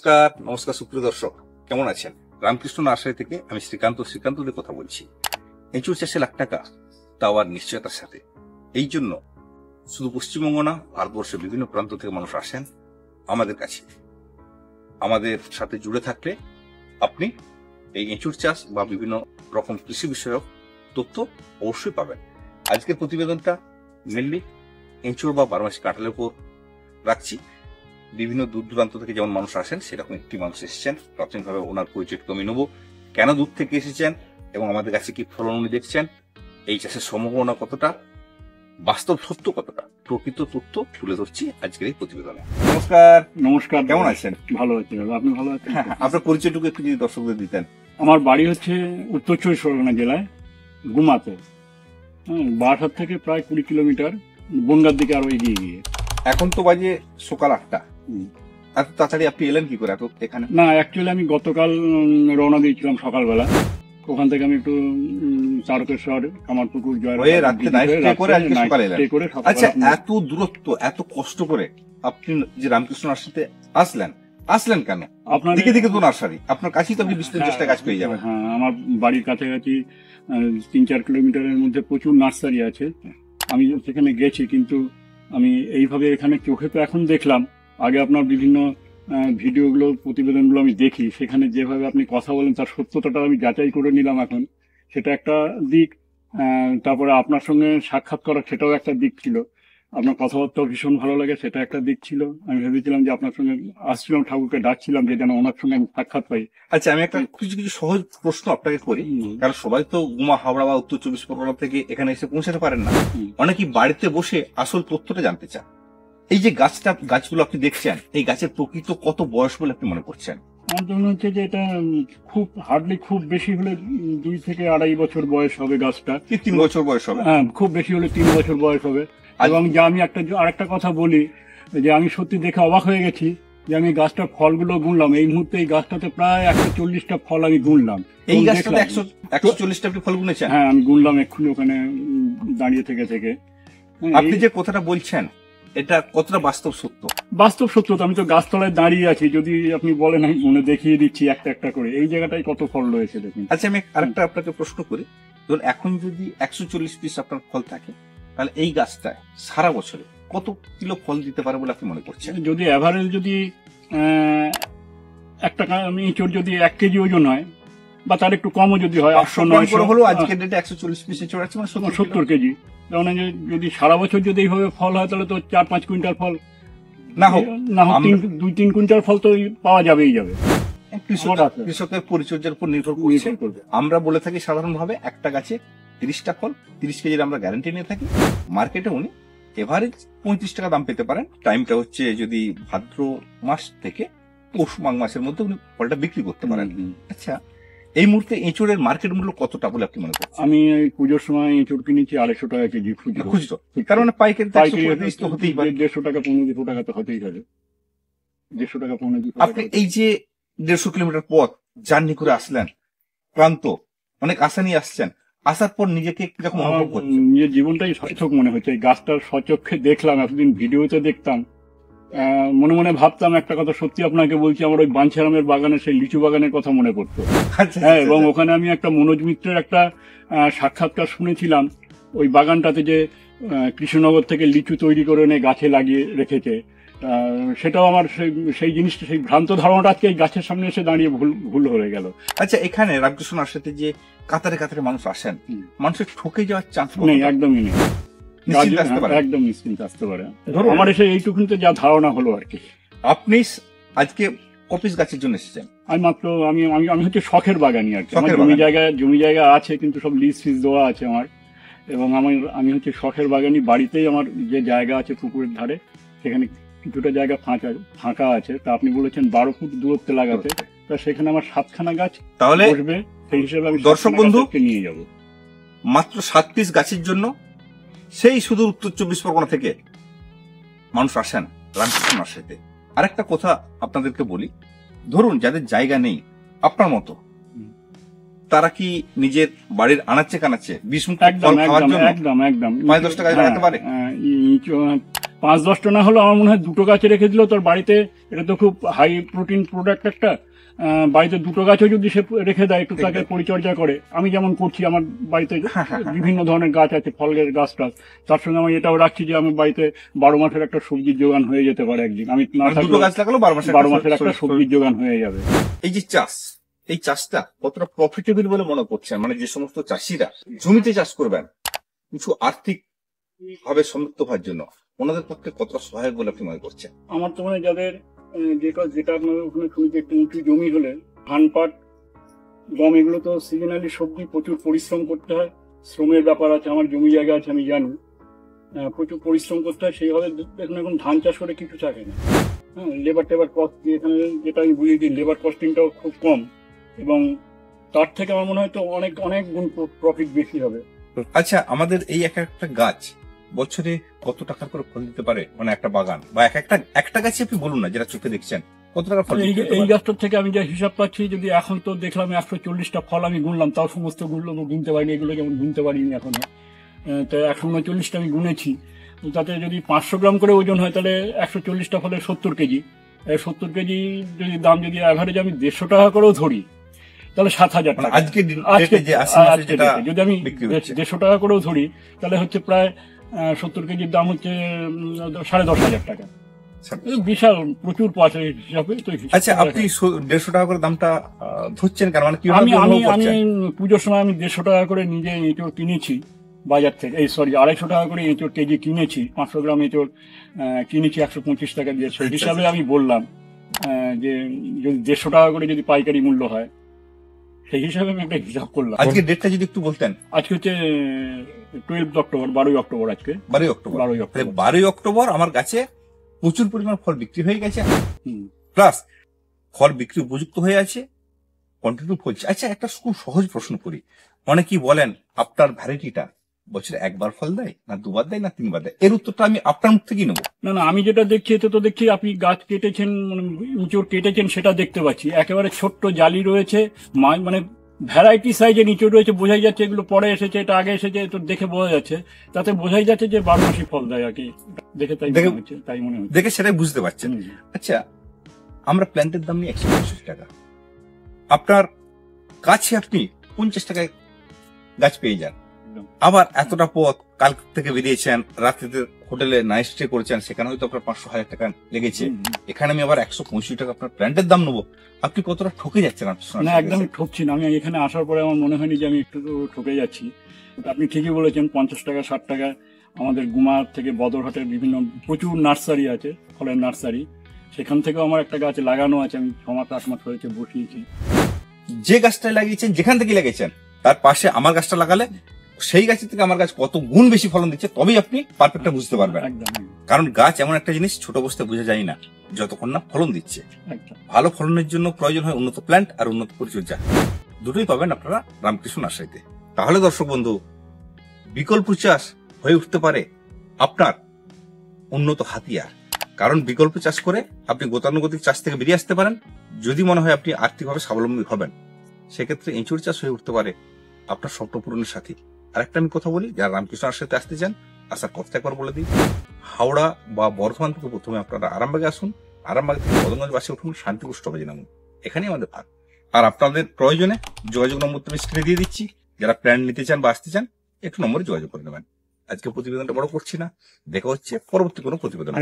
নমস্কার নমস্কার সুপ্রিয় দর্শক, কেমন আছেন? রামকৃষ্ণ নার্সারি থেকে আমি শ্রীকান্তদের কথা বলছি। এঁচুড় চাষে লাখ টাকা, তাও আর নিশ্চয়তার সাথে। এই জন্য শুধু পশ্চিমবঙ্গ না, ভারতবর্ষের বিভিন্ন প্রান্ত থেকে মানুষ আসেন আমাদের কাছে। আমাদের সাথে জুড়ে থাকলে আপনি এই এঁচুড় চাষ বা বিভিন্ন রকম কৃষি বিষয়ক তথ্য অবশ্যই পাবেন। আজকের প্রতিবেদনটা মেনলি এঁচুড় বা বারোমাসি কাঁঠালের উপর রাখছি। বিভিন্ন দূর দূরান্ত থেকে যেমন মানুষ আসেন, সেরকম একটি মানুষ এসেছেন। প্রাথমিকভাবে ওনার পরিচয়টা আমি নেবো, কেন দূর থেকে এসেছেন এবং আমাদের কাছে কি ফলন উনি দেখছেন, এই চাষের সম্ভাবনা কতটা, বাস্তব সত্য কতটা, প্রকৃত তথ্য তুলে ধরছি আজকের এই প্রতিবেদনে। নমস্কার। নমস্কার, কেমন আছেন? ভালো আছি। আপনি ভালো আছেন? হ্যাঁ, আপনার পরিচয়টুকু একটু যদি দর্শকদের দিতেন। আমার বাড়ি হচ্ছে উত্তর চব্বিশ পরগনা জেলায় গুমাতে, বারাসাত থেকে প্রায় 20 কিলোমিটার, বনগাঁর দিকে আরো এগিয়ে গিয়ে। এখন তো বাজে সকাল 8টা। এত তাড়াতাড়ি আপনি এলেন কি করে এখানে? না, অ্যাকচুয়ালি আমি গতকাল রওনা দিয়েছিলাম সকালবেলা। ওখান থেকে আমি একটু তারকেশ্বর, কামারপুকুর, আচ্ছা, এত দূরত্ব, এত কষ্ট করে আপনি যে রামকৃষ্ণ নার্সারিতে আসলেন কেন? আপনার দিকে তো নার্সারি আপনার কাছেই, তো আপনি 20-50টা গাছ পেয়ে যাবেন। হ্যাঁ, আমার বাড়ির কাছাকাছি 3-4 কিলোমিটারের মধ্যে প্রচুর নার্সারি আছে। আমি সেখানে গেছি, কিন্তু আমি এইভাবে এখানে চোখে তো এখন দেখলাম। আগে আপনার বিভিন্ন ভিডিওগুলো, প্রতিবেদনগুলো আমি দেখি, সেখানে যেভাবে আপনি কথা বলেন তার সত্যতাটা আমি যাচাই করে নিলাম এখন। সেটা একটা দিক। তারপরে আপনার সঙ্গে সাক্ষাৎ করা, সেটাও একটা দিক ছিল। আপনার কথাবার্তাও ভীষণ ভালো লাগে, সেটা একটা দিক ছিল। আমি ভেবেছিলাম যে আপনার সঙ্গে আসছিলাম, ঠাকুরকে ডাকছিলাম যে যেন ওনার সঙ্গে আমি সাক্ষাৎ পাই। আচ্ছা, আমি একটা কিছু সহজ প্রশ্ন আপনাকে করি, কারণ সবাই তো গুমা, হাওড়া বা উত্তর চব্বিশ পরগনা থেকে এখানে এসে পৌঁছাতে পারেন না। অনেকেই বাড়িতে বসে আসল তথ্যটা জানতে চান। এই যে গাছগুলো আপনি দেখছেন, এই গাছের প্রকৃত কত বয়স বলে আপনি মনে করছেন? আমার জন্য হচ্ছে যে এটা খুব বেশি হলে 2 থেকে 2.5 বছর বয়স হবে গাছটা। 3 বছর বয়স হবে? হ্যাঁ, খুব বেশি হলে 3 বছর বয়স হবে। এবং যে আমি আরেকটা কথা বলি, যে আমি সত্যি দেখে অবাক হয়ে গেছি যে আমি গাছটার ফলগুলো গুনলাম। এই মুহূর্তে এই গাছটাতে প্রায় 140টা ফল আমি গুনলাম। এই গাছটাতে 140টা আপনি ফল গুনেছেন? হ্যাঁ, আমি গুনলাম এক্ষুনি ওখানে দাঁড়িয়ে থেকে। আপনি যে কথাটা বলছেন, এটা কতটা বাস্তব সত্য? বাস্তব সত্য। আমি তো গাছতলায় দাঁড়িয়ে আছি, যদি আপনি বলেন আমি মনে দেখিয়ে দিচ্ছি একটা করে। এই জায়গাটায় কত ফল রয়েছে দেখুন। আচ্ছা, আমি আরেকটা আপনাকে প্রশ্ন করি। ধরুন এখন যদি 140 পিস আপনার ফল থাকে, তাহলে এই গাছটায় সারা বছরে কত কিলো ফল দিতে পারে বলে আপনি মনে করছেন? যদি এভারেজ যদি একটা আমি যদি 1 কেজি ওজন হয়, বা তার একটু কমও যদি হয়, 800-900 হলো আজকের ডেটে 140 পিসে চলে যাচ্ছে, মানে 70 কেজি। কারণ যদি সারা বছর যদি এইভাবে ফল হয়, তাহলে তো 4-5 কুইন্টাল ফল না হোক 2-3 কুইন্টাল ফল তো পাওয়া যাবেই যাবে। কৃষকের পরিচর্যার উপর নির্ভর করবে। আমরা বলে থাকি সাধারণভাবে একটা গাছে 30টা ফল, 30 কেজির আমরা গ্যারান্টি নিয়ে থাকি। মার্কেটে উনি এভারেজ 35 টাকা দাম পেতে পারেন। টাইমটা হচ্ছে যদি ভাদ্র মাস থেকে পৌষ মাঘ মাসের মধ্যে উনি ফলটা বিক্রি করতে পারেন। আচ্ছা, এই মুহূর্তে এঁচুড়ের মার্কেট মূল্য কতটা বলে আপনি মনে করছেন? আমি পুজোর সময় এঁচুড় কিনেছি 250 টাকা কেজি খুচরো। তার মানে পাইকারি তো হতেই পারে 150 টাকা 15 টাকা তো হতেই হবে। 150 টাকা 15 আপনি এই যে 150 কিলোমিটার পথ জার্নি করে আসলেন, ক্লান্ত, অনেক আশা নিয়ে আসছেন, আসার পর নিজেকে কিরকম অনুভব করছেন? নিজের জীবনটাই সার্থক মনে হচ্ছে। এই গাছটার সচক্ষে দেখলাম, এতদিন ভিডিওতে দেখতাম, মনে মনে ভাবতাম একটা কথা, সত্যি আপনাকে বলছি, আমার ওই বাঞ্ছারামের বাগানে, সেই লিচু বাগানের কথা মনে পড়তো। হ্যাঁ, এবং ওখানে আমি একটা মনোজ মিত্রের একটা সাক্ষাৎকার শুনেছিলাম। ওই বাগানটাতে যে কৃষ্ণনগর থেকে লিচু তৈরি করে এনে গাছে লাগিয়ে রেখেছে, সেটাও আমার সেই জিনিসটা, সেই ভ্রান্ত ধারণাটা আজকে এই গাছের সামনে এসে দাঁড়িয়ে ভুল হয়ে গেল। আচ্ছা, এখানে রামকৃষ্ণ নার্সারিতে যে কাতারে মানুষ আসেন, মানুষের ঠকে যাওয়ার চান্স নেই? একদমই নেই, একদম নিশ্চিন্তে আসতে পারে। আমার এসে এইটুকুনিতে যা ধারণা হলো আর কি। আপনি আজকে কপিস গাছের জন্য এসেছেন? আমি হচ্ছে শখের বাগানি আর কি। আমার জমি জায়গা আছে, কিন্তু সব লিজ ফিজ দেওয়া আছে আমার। এবং আমি হচ্ছে শখের বাগানি। বাড়িতেই আমার যে জায়গা আছে পুকুরের ধারে, সেখানে কিছুটা জায়গা ফাঁকা আছে। তা আপনি বলেছেন 12 ফুট দূরত্বে লাগাতে, তা সেখানে আমার 7খানা গাছ তাহলে বসবে। সেই হিসেবে আমি দর্শক বন্ধুকে নিয়ে যাব। মাত্র 7 পিস গাছের জন্য সেই সুদূর উত্তর 24 পরগনা থেকে মানুষ আসেন রামকৃষ্ণ নার্সারিতে। আরেকটা কথা আপনাদেরকে বলি, ধরুন যাদের জায়গা নেই আপনার মতো, তারা কি নিজের বাড়ির আনাচে কানাচে বিষ-মুক্ত ফল খাওয়ার জন্য একদম 5-10 টাকা লাগাতে পারে? 5-10টা না হলো আমার মনে হয় 2টো গাছে রেখে দিলেও তোর বাড়িতে এটা তো খুব হাই প্রোটিন প্রোডাক্ট একটা। বাড়িতে দুটো গাছও যদি সে রেখে দেয়, একটু তাকে পরিচর্যা করে, আমি যেমন করছি, আমার বাড়িতে বিভিন্ন ধরনের গাছ আছে, ফলের গাছ টাছ, তার সঙ্গে আমি এটাও রাখছি যে আমার বাড়িতে 12 মাসের একটা সবজির যোগান হয়ে যেতে পারে একদিন। আমি না দুটো গাছ লাগালো 12 মাসের একটা সবজির যোগান হয়ে যাবে। এই যে চাষ, এই চাষটা কতটা প্রফিটেবল বলে মনে করছেন? মানে যে সমস্ত চাষিরা জমিতে চাষ করবেন কিছু আর্থিক ভাবে সমৃদ্ধ হওয়ার জন্য, ওনাদের পক্ষে কতটা সহায়ক বলে আপনি মনে করছেন? আমার তো মানে যাদের যেটা আপনার ওখানে শুনেছি একটু উঁচু জমি হলে ধান, পাট, গম, এগুলো তো সিজনালি সবজি, প্রচুর পরিশ্রম করতে হয়, শ্রমের ব্যাপার আছে, আমার জমি জায়গা আছে আমি জানি, প্রচুর পরিশ্রম করতে হয়। সেইভাবে দেখুন এখন ধান চাষ করে কিছু থাকে না, হ্যাঁ, লেবার কস্ট, এখানে যেটা আমি বুঝিয়ে দিই, লেবার কস্টিংটাও খুব কম, এবং তার থেকে আমার মনে হয় তো অনেক অনেক গুণ প্রফিট বেশি হবে। আচ্ছা, আমাদের এই এক একটা গাছ বছরে কত টাকার করে ফল দিতে পারে? মানে একটা বাগান বা একটা গাছে আপনি বলুন না, যেটা চোখে দেখছেন, কত টাকা ফল দিতে এই পারে? গাছটার থেকে আমি যা হিসাব পাচ্ছি, যদি এখন তো দেখলাম 140টা ফল আমি গুনলাম, তাও সমস্ত গুলো গুনতে পারিনি, এগুলো যেমন গুনতে পারিনি এখনো, তো 139টা আমি গুনেছি। তো তাতে যদি 500 গ্রাম করে ওজন হয়, তাহলে 140টা ফলে 70 কেজি। 70 কেজি যদি দাম, যদি অ্যাভারেজ আমি 150 টাকা করেও ধরি, তাহলে 7,000 টাকা। আজকে যদি আমি 150 টাকা করেও ধরি, তাহলে হচ্ছে প্রায় 70 কেজির দাম হচ্ছে 10,500 টাকা। বিশাল প্রচুর পাওয়া হিসাবে। আচ্ছা, আপনি 150 টাকা করে দামটা ধরছেন কেন? মানে আমি পুজোর সময় আমি 150 টাকা করে নিজে এঁচড় কিনেছি বাজার থেকে, 250 টাকা করে এঁচড় কেজি কিনেছি, 500 গ্রাম এঁচড় কিনেছি 125 টাকা দিয়ে। সেই হিসাবে আমি বললাম যে যদি 150 টাকা করে যদি পাইকারি মূল্য হয়, সেই হিসাবে আমি একটা হিসাব করলাম। আজকে ডেটটা যদি একটু বলতেন। আজকে হচ্ছে 12 অক্টোবর, 12 অক্টোবর আজকে। 12 অক্টোবর আমার কাছে প্রচুর পরিমাণ ফল বিক্রি হয়ে গেছে, প্লাস ফল বিক্রি উপযুক্ত হয়ে আছে, কন্টিনিউ ফলছে। আচ্ছা, একটা খুব সহজ প্রশ্ন করি। অনেকেই বলেন আপনার ভ্যারাইটিটা বছরে একবার ফল দেয়, না দুবার দেয়, না 3বার দেয়? এর উত্তরটা আমি আপনার মুখ থেকেই নেবো। না, আমি যেটা দেখছি, এতে তো দেখছি আপনি গাছ কেটেছেন, ইঁচড় কেটেছেন, সেটা দেখতে পাচ্ছি। একেবারে ছোট্ট জালি রয়েছে, মানে ভ্যারাইটি সাইজের ইঁচড় রয়েছে, বোঝাই যাচ্ছে এগুলো পরে এসেছে, এটা আগে এসেছে, তো দেখে বোঝা যাচ্ছে, তাতে বোঝাই যাচ্ছে যে 12 মাসই ফল দেয় আর কি। দেখে তাই মনে হচ্ছে, দেখে সেটাই বুঝতে পারছেন। আচ্ছা, আমরা প্ল্যান্টের দাম নিয়ে 150 টাকা, আপনার কাছে আপনি 50 টাকায় গাছ পেয়ে যান। আবার এতটা পথ কাল থেকে বেরিয়েছেন, রাত্রিতে হোটেলে নাইট স্টে করেছেন, সেখানে হয়তো আপনার 500-1000 টাকা লেগেছে। এখানে আমি আবার 125 টাকা আপনার প্ল্যান্টের দাম নেবো, আপনি কতটা ঠকে যাচ্ছেন? না, একদমই ঠকছি না। আমি এখানে আসার পরে আমার মনে হয়নি যে আমি একটু ঠকে যাচ্ছি। আপনি ঠিকই বলেছেন, 50 টাকা 60 টাকা আমাদের গুমার থেকে বদরহাটের বিভিন্ন প্রচুর নার্সারি আছে, ফলের নার্সারি, সেখান থেকেও আমার একটা গাছ লাগানো আছে, আমি 6 মাস 8 মাস হয়েছে বসিয়েছি। যে গাছটা লাগিয়েছেন, যেখান থেকে লাগিয়েছেন, তার পাশে আমার গাছটা লাগালে সেই গাছের থেকে আমার গাছ কত গুণ বেশি ফলন দিচ্ছে, তবেই আপনি পারফেক্টটা বুঝতে পারবেন। কারণ গাছ এমন একটা জিনিস, ছোট অবস্থায় বোঝা যায় না যতক্ষণ না ফলন দিচ্ছে। ভালো ফলনের জন্য প্রয়োজন হয় উন্নত প্ল্যান্ট আর উন্নত পরিচর্যা, দুটোই পাবেন আপনারা রামকৃষ্ণ নার্সারিতে। তাহলে দর্শক বন্ধু, বিকল্প চাষ হয়ে উঠতে পারে আপনার উন্নত হাতিয়ার। কারণ বিকল্প চাষ করে আপনি গতানুগতিক চাষ থেকে বেরিয়ে আসতে পারেন। যদি মনে হয় আপনি আর্থিকভাবে স্বাবলম্বী হবেন, সেক্ষেত্রে এঁচড় চাষ হয়ে উঠতে পারে আপনার স্বপ্ন পূরণের সাথী। আরেকটা আমি কথা বলি, যারা রামকৃষ্ণ নার্সারিতে আসতে চান, আসার কথা একবার বলে দিই। হাওড়া বা বর্ধমান থেকে প্রথমে আপনারা আরামবাগে আসুন, আরামবাগ থেকে মদনগঞ্জ বাসে উঠুন, শান্তিপুর স্টপেজে নামুন, এখানেই আমাদের ভাগ। আর আপনাদের প্রয়োজনে যোগাযোগ নম্বর আমি স্ক্রিনে দিয়ে দিচ্ছি, যারা প্ল্যান নিতে চান বা আসতে চান, একটু নম্বরে যোগাযোগ করে নেবেন। আজকে প্রতিবেদনটা বড় করছি না, দেখা হচ্ছে পরবর্তী কোনো প্রতিবেদন।